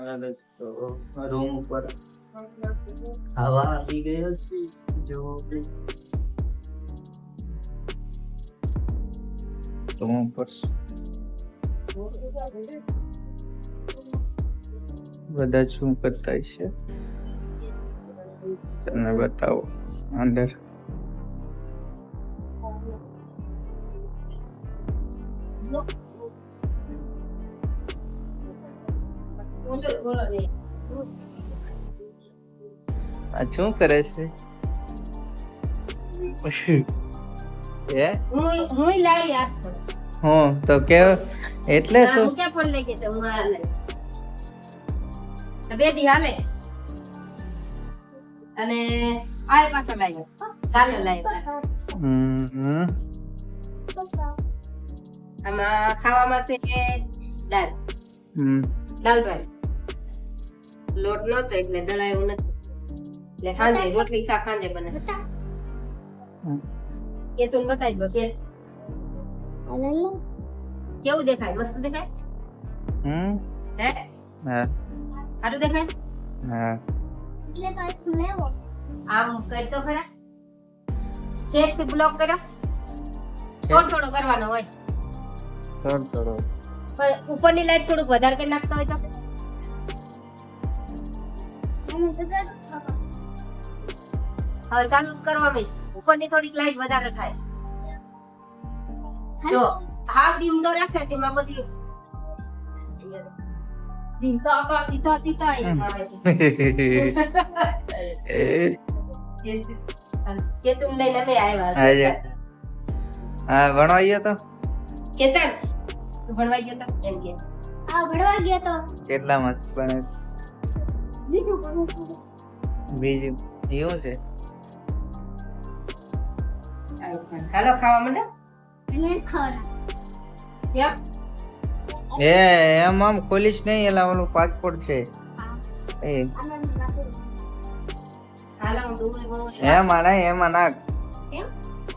હવે તો રૂમ ઉપર હવા આવી ગયો છે જો રૂમ ઉપર બધા શું કરતા છે તમને બતાવો અંદર આ શું કરે છે હું લાવી આસો હું તો કે એટલે તો હું ક્યાં ફોન લઈ ગઈ તો હું હાલે તો બે દી હાલે અને આય પાછો લાવ્યો કાલે લાવ્યો આમાં ખાવામાં છે દાળ દાળ ભાત લોટ નતો એટલે દળાયું નથી એટલે સાંજે રોટલી શાક સાંજે બને એ તું બતાવી દો કે કેવું દેખાય મસ્ત દેખાય હે હા સારું દેખાય હા એટલે તો આઈસ લેવો આમ કઈ તો ખરા ચેક થી બ્લોક કર્યો થોડો કરવાનો હોય થોડો પણ ઉપરની લાઈટ થોડુંક વધારે કરી નાખતો હોય તો હવે ચાલુ કરવામાં ઉપરની થોડીક લાઈટ વધારે થાય જો હાફ ડીમ તો રાખે છે એમાં પછી જીતા કે તું લઈને મે આવ્યા હા ભણવા ગયો તો કેતન તું ભણવા ગયો તો એમ કે ભણવા ગયો તો કેટલામાં ભણે બીજું એવું છે હાલો ખાવા માંડો કેમ એમ આમ ખોલીશ નહીં એલા ઓલું પાસપોર્ટ છે એ હાલો હું ડુંગળી બોલું એમાં નહીં એમાં નાખ કેમ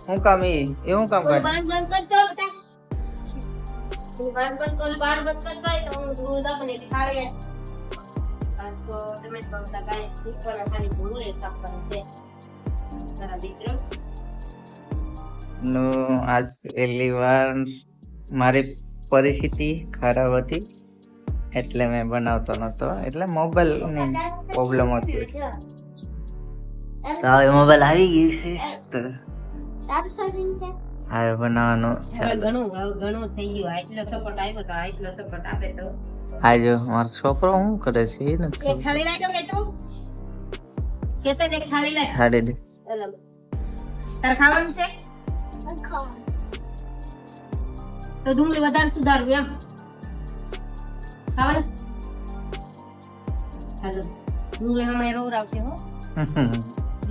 હું કામ એવું કામ કરે બાણ બંધ કરતો બેટા તું બાણ બંધ કરતો હોય તો હું ડુંગળી દાપને ખાડે આ તો ટમેટ પાવડા ગાય દીકરાના ખાલી ડુંગળી સાફ કરે છે તારા દીકરો નો આજ પહેલી વાર મારી પરિસ્થિતિ ખરાબ હતી એટલે મેં બનાવતો નતો એટલે મોબાઈલ ની પ્રોબ્લેમ હતી તો હવે મોબાઈલ આવી ગઈ છે તો હવે બનાવવાનું હવે ઘણું થઈ ગયું આટલો સપોર્ટ આવ્યો તો આટલો સપોર્ટ આપે તો આજો મારો છોકરો શું કરે છે એ નથી એક થાળી લાવી દો કે તું કેતે એક થાળી લાવી છાડી દે તાર ખાવાનું છે તો ડુંગળી વધારે સુધારવું એમ ખાવાનું હાલો ડુંગળી હમણાં રોવરાવશે હો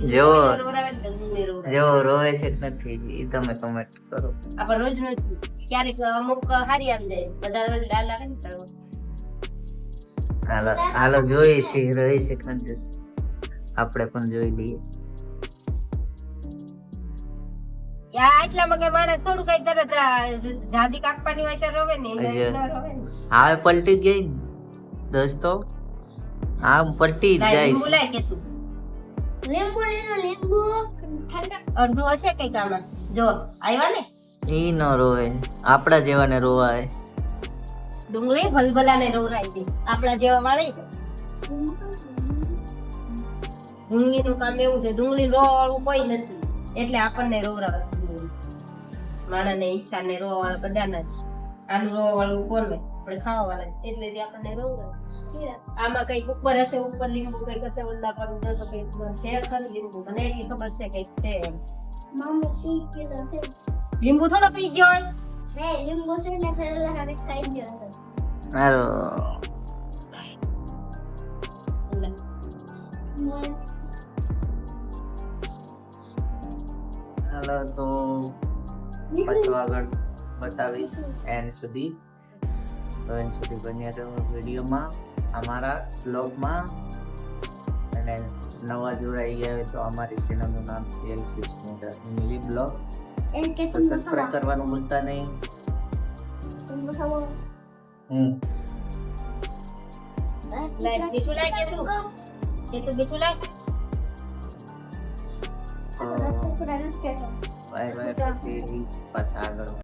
જેવો રોવરાવે ને તો ડુંગળી રોવરાવે જેવો રોવે છે કે નથી એ તમે કમેન્ટ કરો આપણે રોજ નથી ક્યારેક અમુક હારી આવી જાય બધા રોજ લાલ આવે ને તો હાલો હાલો જોઈએ છે રોવે છે કે નથી આપણે પણ જોઈ લઈએ યા આટલામાં કઈ માણસ થોડું કઈ તરત જાજી કાપવાની હોય તો રોવે ને એમ ના રોવે ને હવે પલટી ગઈ ને દોસ્તો આ પલટી જ જાય લીંબુ છે લાય કે તું લીંબુ અડધું હશે કઈ કામમાં જો આવ્યા ને ઈ ન રોવે આપડા જેવાને રોવાય ડુંગળી ભલભલાને રોવરાઈ દે આપણા જેવા વાળી ડુંગળીનું કામ એવું છે ડુંગળી રોવાળું કોઈ નથી એટલે આપણને રોવરાવે માણસને ઈચ્છા ને રોવા વાળા બધાને આનું રોવા વાળું કોણ હોય પણ ખાવા વાળા એટલે આપણને રોવરાવે આમાં કઈક ઉપર હશે ઉપર લીંબુ કઈક હશે ઓલા પર તો કઈક છે ખરું લીંબુ મને એટલી ખબર છે કઈક છે એમ લીંબુ થોડો પી ગયો હોય લીંબુ છે ને પેલા હવે ખાઈ ગયો મારો હાલો તો પાછું આગળ બતાવીશ એન્ડ સુધી તો એન્ડ સુધી બન્યા રહો વિડીયોમાં અમારા બ્લોગમાં અને નવા જોડાઈ ગયા હોય તો અમારી ચેનલનું નામ છે એલસી સ્મૂથર મિલી બ્લોગ તો સબસ્ક્રાઇબ કરવાનું ભૂલતા નહીં લાય મીઠું લાય કે તું મીઠું લાય બાય બાય પછી પાછા આગળ